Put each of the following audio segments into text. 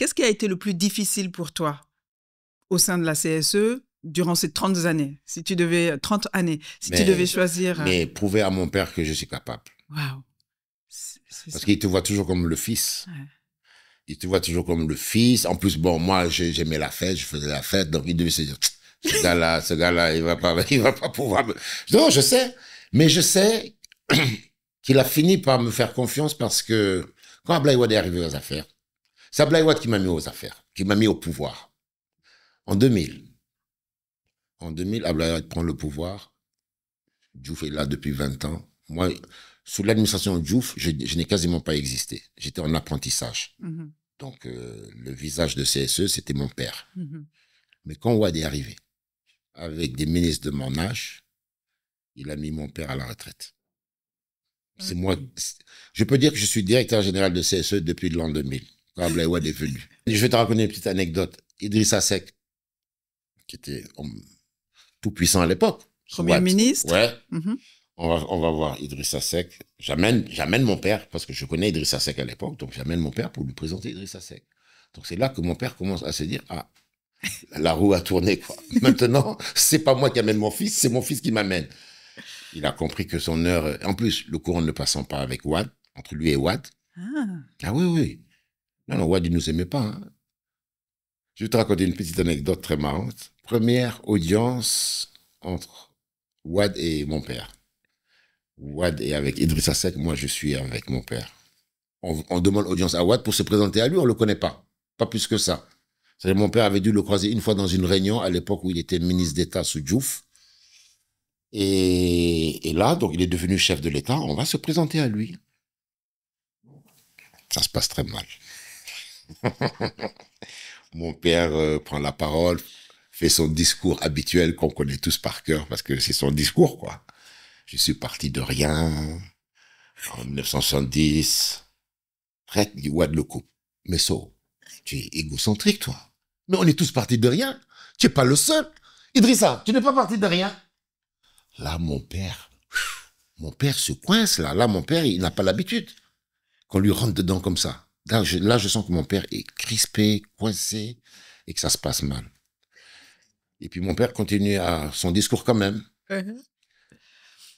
Qu'est-ce qui a été le plus difficile pour toi au sein de la CSE durant ces 30 années, si tu devais choisir... Mais prouver à mon père que je suis capable. Waouh. Parce qu'il te voit toujours comme le fils. Ouais. Il te voit toujours comme le fils. En plus, bon, moi, j'aimais la fête, je faisais la fête, donc il devait se dire, ce gars-là, il va pas pouvoir me... Non, je sais. Mais je sais qu'il a fini par me faire confiance parce que quand Ablaye Wade est arrivé aux affaires, c'est Ablaye Wade qui m'a mis aux affaires, qui m'a mis au pouvoir. En 2000, Ablaye Wade prend le pouvoir. Diouf est là depuis 20 ans. Moi, sous l'administration Diouf, je n'ai quasiment pas existé. J'étais en apprentissage. Donc, le visage de CSE, c'était mon père. Mais quand Wade est arrivé, avec des ministres de mon âge, il a mis mon père à la retraite. C'est moi. Je peux dire que je suis directeur général de CSE depuis l'an 2000, quand Ablaye Wade est venu. Et je vais te raconter une petite anecdote. Idrissa Seck, qui était tout puissant à l'époque. Premier ministre. Ouais. On va voir Idrissa Seck. J'amène mon père, parce que je connais Idrissa Seck à l'époque, donc j'amène mon père pour lui présenter Idrissa Seck. Donc c'est là que mon père commence à se dire, ah, la roue a tourné, quoi. Maintenant, c'est pas moi qui amène mon fils, c'est mon fils qui m'amène. Il a compris que son heure... En plus, le courant ne passant pas avec Wade, entre lui et Wade. Ah oui, oui. Non, Wade, il nous aimait pas. Hein. Je vais te raconter une petite anecdote très marrante. Première audience entre Wade et mon père. Wade est avec Idrissa Seck, moi je suis avec mon père. On demande audience à Wade pour se présenter à lui, on le connaît pas. Pas plus que ça. C'est-à-dire, mon père avait dû le croiser une fois dans une réunion à l'époque où il était ministre d'État sous Diouf. Et là, donc, il est devenu chef de l'État. On va se présenter à lui. Ça se passe très mal. Mon père prend la parole, fait son discours habituel qu'on connaît tous par cœur parce que c'est son discours, quoi. Je suis parti de rien en 1970. Arrête, dit Wade le coupe. Mais ça, tu es égocentrique, toi. Mais on est tous partis de rien. Tu n'es pas le seul. Idrissa, tu n'es pas parti de rien. Là, mon père se coince, là. Là, mon père, il n'a pas l'habitude qu'on lui rentre dedans comme ça. Là, je sens que mon père est crispé, coincé, et que ça se passe mal. Et puis, mon père continue à son discours quand même.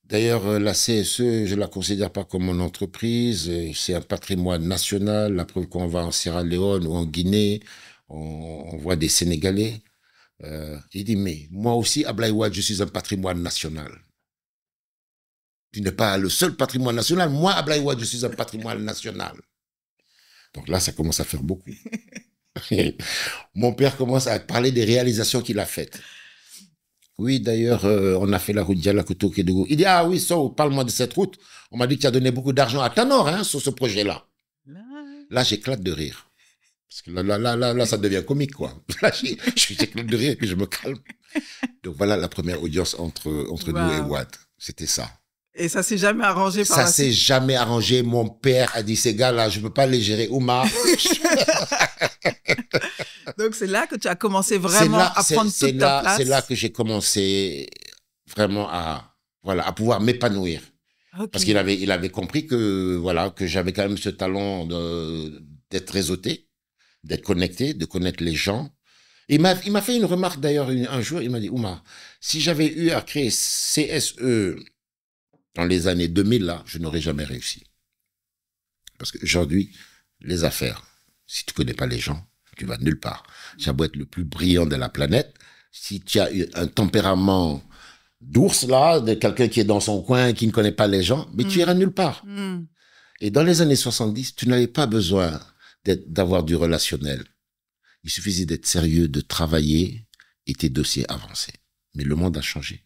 D'ailleurs, la CSE, je la considère pas comme une entreprise. C'est un patrimoine national. La preuve qu'on va en Sierra Leone ou en Guinée, on voit des Sénégalais. Il dit, mais moi aussi, Ablaye Wade, je suis un patrimoine national. Tu n'es pas le seul patrimoine national. Moi, Ablaye Wade, je suis un patrimoine national. Donc là, ça commence à faire beaucoup. Mon père commence à parler des réalisations qu'il a faites. Oui, d'ailleurs, on a fait la route Dialakoto-Kédougou. Il dit, ah oui, parle-moi de cette route. On m'a dit que tu as donné beaucoup d'argent à Tanor, hein, sur ce projet-là. Là, j'éclate de rire. Parce que là, ça devient comique, quoi. Là, j'éclate de rire et puis je me calme. Donc voilà la première audience entre nous et Wade. C'était ça. Et ça s'est jamais arrangé par ça s'est jamais arrangé. Mon père a dit, ces gars-là, je ne peux pas les gérer. Oumar. Donc c'est là que tu as commencé vraiment à prendre toute ta place. C'est là que j'ai commencé vraiment à pouvoir m'épanouir. Okay. Parce qu'il avait compris que, voilà, que j'avais quand même ce talent d'être réseauté, d'être connecté, de connaître les gens. Il m'a fait une remarque d'ailleurs un jour, il m'a dit, Oumar, si j'avais eu à créer CSE dans les années 2000, là, je n'aurais jamais réussi. Parce qu'aujourd'hui, les affaires, si tu connais pas les gens, tu vas nulle part. Tu as beau être le plus brillant de la planète, si tu as un tempérament d'ours, là, de quelqu'un qui est dans son coin, qui ne connaît pas les gens, mais tu iras nulle part. Et dans les années 70, tu n'avais pas besoin d'avoir du relationnel. Il suffisait d'être sérieux, de travailler et tes dossiers avançaient. Mais le monde a changé.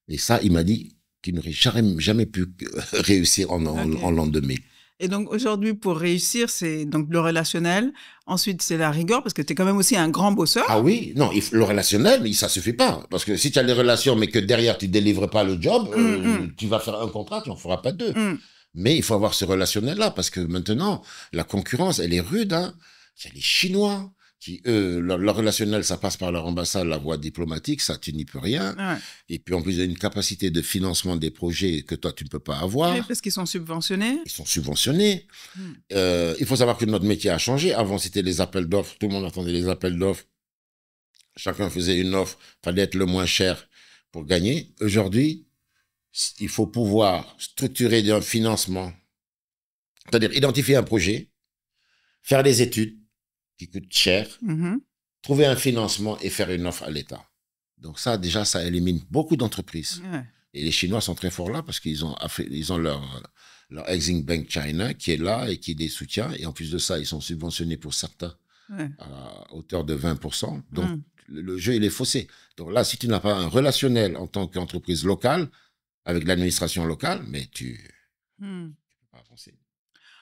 Et ça, il m'a dit qu'il n'aurait jamais pu réussir en l'an 2000. Et donc aujourd'hui, pour réussir, c'est donc le relationnel. Ensuite, c'est la rigueur, parce que tu es quand même aussi un grand bosseur. Ah oui, non, le relationnel, ça suffit pas. Parce que si tu as les relations, mais que derrière, tu délivres pas le job, tu vas faire un contrat, tu n'en feras pas deux. Mais il faut avoir ce relationnel-là, parce que maintenant, la concurrence, elle est rude. Hein. Il y a les Chinois, qui, eux, leur relationnel, ça passe par leur ambassade, la voie diplomatique, ça, tu n'y peux rien. Ouais. Et puis, en plus, il y a une capacité de financement des projets que toi, tu ne peux pas avoir. Oui, parce qu'ils sont subventionnés. Ils sont subventionnés. Il faut savoir que notre métier a changé. Avant, c'était les appels d'offres. Tout le monde attendait les appels d'offres. Chacun faisait une offre. Fallait être le moins cher pour gagner. Aujourd'hui, il faut pouvoir structurer un financement. C'est-à-dire identifier un projet, faire des études qui coûtent cher, trouver un financement et faire une offre à l'État. Donc ça, déjà, ça élimine beaucoup d'entreprises. Ouais. Et les Chinois sont très forts là parce qu'ils ont leur Exim Bank China qui est là et qui les soutient. Et en plus de ça, ils sont subventionnés pour certains à hauteur de 20%. Donc, le jeu, il est faussé. Donc là, si tu n'as pas un relationnel en tant qu'entreprise locale avec l'administration locale, mais tu ne peux pas avancer.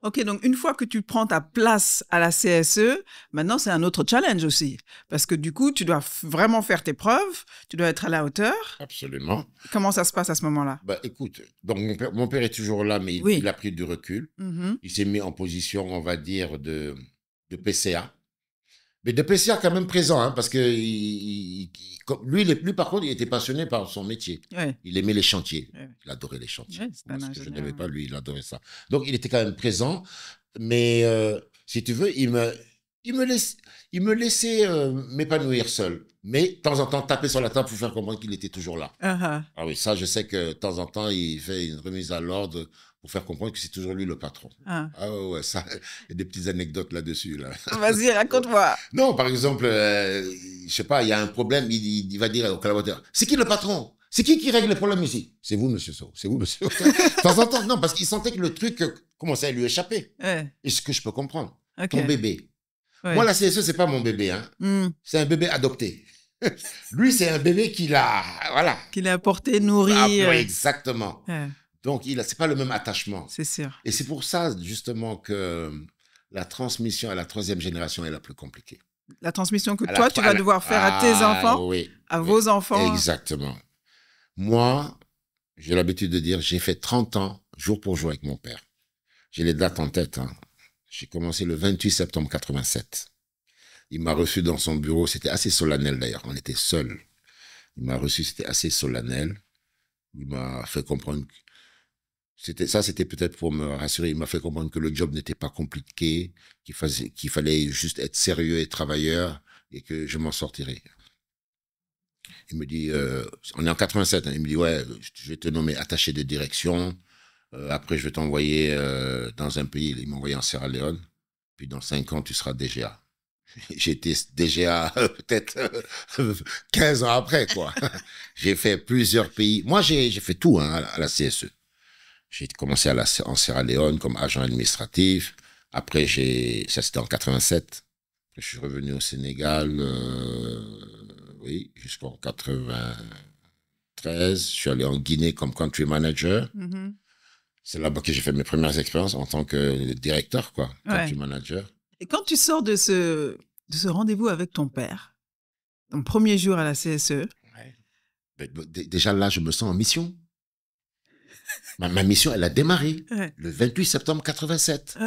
Ok, donc une fois que tu prends ta place à la CSE, maintenant c'est un autre challenge aussi. Parce que du coup, tu dois vraiment faire tes preuves, tu dois être à la hauteur. Absolument. Comment ça se passe à ce moment-là? Bah, écoute, donc mon père est toujours là, mais il a pris du recul. Il s'est mis en position, on va dire, de PCA. Mais de PCA quand même présent, hein, parce que lui, par contre, il était passionné par son métier. Ouais. Il aimait les chantiers. Ouais. Il adorait les chantiers. Ouais, parce que je n'aimais pas, lui, il adorait ça. Donc, il était quand même présent. Mais si tu veux, il me laissait m'épanouir seul. Mais de temps en temps, taper sur la table pour faire comprendre qu'il était toujours là. Ah oui, ça, je sais que de temps en temps, il fait une remise à l'ordre pour faire comprendre que c'est toujours lui le patron. Ah ouais, ça, il y a des petites anecdotes là-dessus. Là. Vas-y, raconte-moi. Non, par exemple, je sais pas, il y a un problème, il va dire au collaborateur, c'est qui le patron? C'est qui règle les problèmes ici? C'est vous, monsieur Sow. C'est vous, monsieur Sow. De temps en temps, non, parce qu'il sentait que le truc commençait à lui échapper. Ouais. Et ce que je peux comprendre. Okay. Ton bébé. Ouais. Moi, la CSE, c'est pas mon bébé, hein. C'est un bébé adopté. Lui, c'est un bébé qu'il a, voilà. Qu'il a apporté, nourri. Ah, exactement. Ouais. Donc, c'est pas le même attachement. C'est sûr. Et c'est pour ça, justement, que la transmission à la 3e génération est la plus compliquée. La transmission que toi, tu vas devoir faire à tes enfants, à vos enfants. Exactement. Moi, j'ai l'habitude de dire, j'ai fait 30 ans, jour pour jour, avec mon père. J'ai les dates en tête. Hein. J'ai commencé le 28 septembre 87. Il m'a reçu dans son bureau. C'était assez solennel, d'ailleurs. On était seuls. Il m'a reçu, c'était assez solennel. Il m'a fait comprendre... C'était peut-être pour me rassurer. Il m'a fait comprendre que le job n'était pas compliqué, qu'il fallait juste être sérieux et travailleur et que je m'en sortirais. Il me dit, on est en 87, hein, il me dit, ouais, je vais te nommer attaché de direction. Après, je vais t'envoyer dans un pays. Il m'a envoyé en Sierra Leone. Puis dans 5 ans, tu seras DGA. J'étais DGA peut-être 15 ans après, quoi. J'ai fait plusieurs pays. Moi, j'ai fait tout hein, à la CSE. J'ai commencé en Sierra Leone comme agent administratif. Après, ça c'était en 87. Après, je suis revenu au Sénégal, oui, jusqu'en 93. Je suis allé en Guinée comme country manager. C'est là-bas que j'ai fait mes premières expériences en tant que directeur, quoi, country manager. Et quand tu sors de ce rendez-vous avec ton père, ton premier jour à la CSE... Déjà là, je me sens en mission. Ma mission, elle a démarré le 28 septembre 87.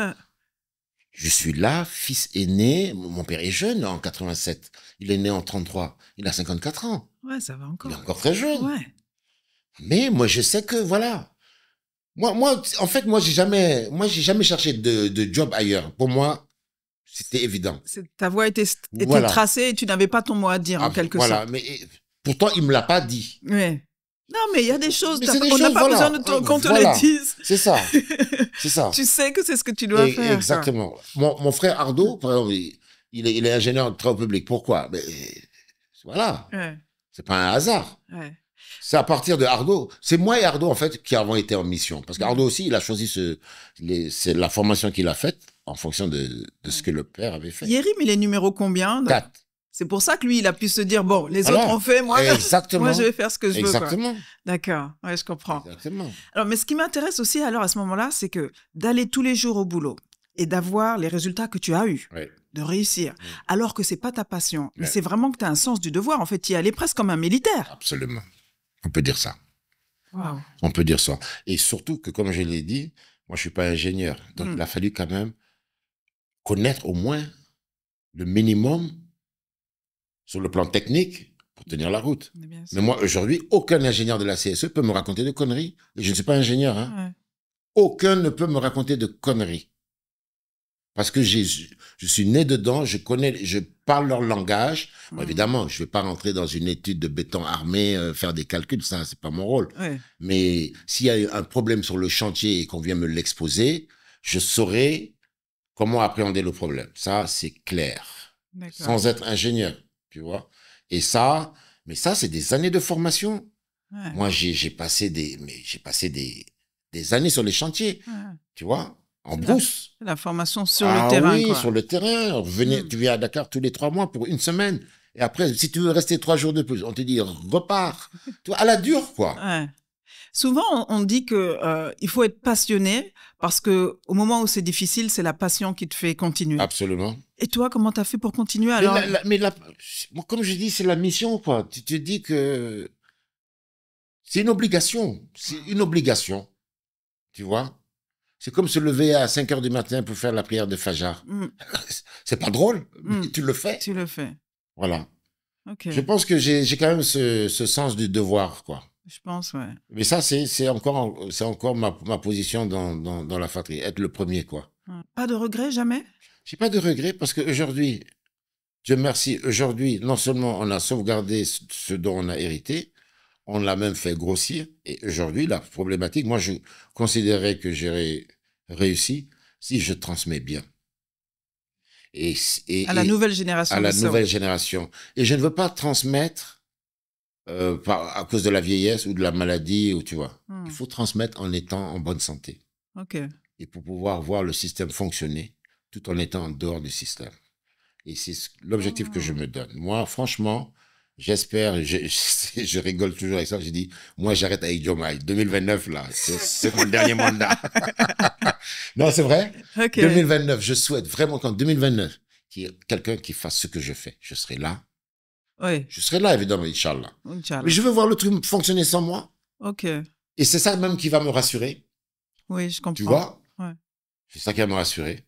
Je suis là, fils aîné. Mon père est jeune en 87. Il est né en 33. Il a 54 ans. Ouais, ça va encore. Il est encore très jeune. Ouais. Mais moi, je sais que, voilà. En fait, moi, j'ai jamais cherché de job ailleurs. Pour moi, c'était évident. Ta voie était tracée et tu n'avais pas ton mot à dire, en quelque sorte. Voilà, mais pourtant, il me l'a pas dit. Ouais. Non, mais il y a des choses, on n'a pas besoin qu'on te les dise. C'est ça, c'est ça. Tu sais que c'est ce que tu dois faire. Exactement. Mon frère Ardo, par exemple, il est ingénieur de travaux publics. Pourquoi? Voilà, c'est pas un hasard. C'est à partir de Ardo. C'est moi et Ardo, en fait, qui avons été en mission. Parce qu'Ardo aussi, il a choisi c'est la formation qu'il a faite en fonction de ce que le père avait fait. Yérim, il est numéro combien? 4. C'est pour ça que lui, il a pu se dire, bon, les autres ont fait, moi, je vais faire ce que je veux. Exactement. D'accord, ouais, je comprends. Exactement. Alors, mais ce qui m'intéresse aussi, alors, à ce moment-là, c'est que d'aller tous les jours au boulot et d'avoir les résultats que tu as eus, de réussir, alors que c'est pas ta passion, mais c'est vraiment que tu as un sens du devoir. En fait, tu y allais presque comme un militaire. Absolument. On peut dire ça. Wow. On peut dire ça. Et surtout que, comme je l'ai dit, moi, je suis pas ingénieur. Donc, il a fallu quand même connaître au moins le minimum sur le plan technique pour tenir la route. Mais moi, aujourd'hui, aucun ingénieur de la CSE peut me raconter de conneries. Et je ne suis pas ingénieur. Hein. Ouais. Aucun ne peut me raconter de conneries. Parce que je suis né dedans, je parle leur langage. Bon, évidemment, je ne vais pas rentrer dans une étude de béton armé, faire des calculs, ça, c'est pas mon rôle. Ouais. Mais s'il y a un problème sur le chantier et qu'on vient me l'exposer, je saurai comment appréhender le problème. Ça, c'est clair. Sans être ingénieur, tu vois. Et ça, mais ça, c'est des années de formation. Ouais. Moi, j'ai passé des années sur les chantiers, tu vois. En brousse. La formation sur le terrain. Oui, quoi. Sur le terrain. Tu viens à Dakar tous les 3 mois pour une semaine. Et après, si tu veux rester 3 jours de plus, on te dit repars. Tu vois, à la dure, quoi. Ouais. Souvent, on dit qu'il faut être passionné parce qu'au moment où c'est difficile, c'est la passion qui te fait continuer. Absolument. Et toi, comment tu as fait pour continuer alors? Moi, comme je dis, c'est la mission, quoi. Tu te dis que c'est une obligation. C'est une obligation. Tu vois? C'est comme se lever à 5 heures du matin pour faire la prière de Fajr. C'est pas drôle, mais tu le fais. Tu le fais. Voilà. Okay. Je pense que j'ai quand même ce sens du devoir, quoi. Je pense, ouais. Mais ça, c'est encore ma position dans la fratrie, être le premier, quoi. Pas de regret, jamais? J'ai pas de regret parce qu'aujourd'hui, Dieu merci, aujourd'hui, non seulement on a sauvegardé ce dont on a hérité, on l'a même fait grossir. Et aujourd'hui, la problématique, moi, je considérais que j'aurais réussi si je transmets bien. À la nouvelle génération. À la nouvelle génération. Et je ne veux pas transmettre à cause de la vieillesse ou de la maladie, ou tu vois. Il faut transmettre en étant en bonne santé. OK. Et pour pouvoir voir le système fonctionner tout en étant en dehors du système. Et c'est l'objectif que je me donne. Moi, franchement, j'espère, je rigole toujours avec ça, je dis, moi j'arrête avec Diomaye. 2029, là, c'est mon dernier mandat. Non, c'est vrai. Okay. 2029, je souhaite vraiment qu'en 2029, qu'il y ait quelqu'un qui fasse ce que je fais. Je serai là. Oui. Je serai là, évidemment, Inch'Allah. Mais je veux voir le truc fonctionner sans moi. OK. Et c'est ça même qui va me rassurer. Oui, je comprends. Tu vois? Ouais. C'est ça qui va me rassurer.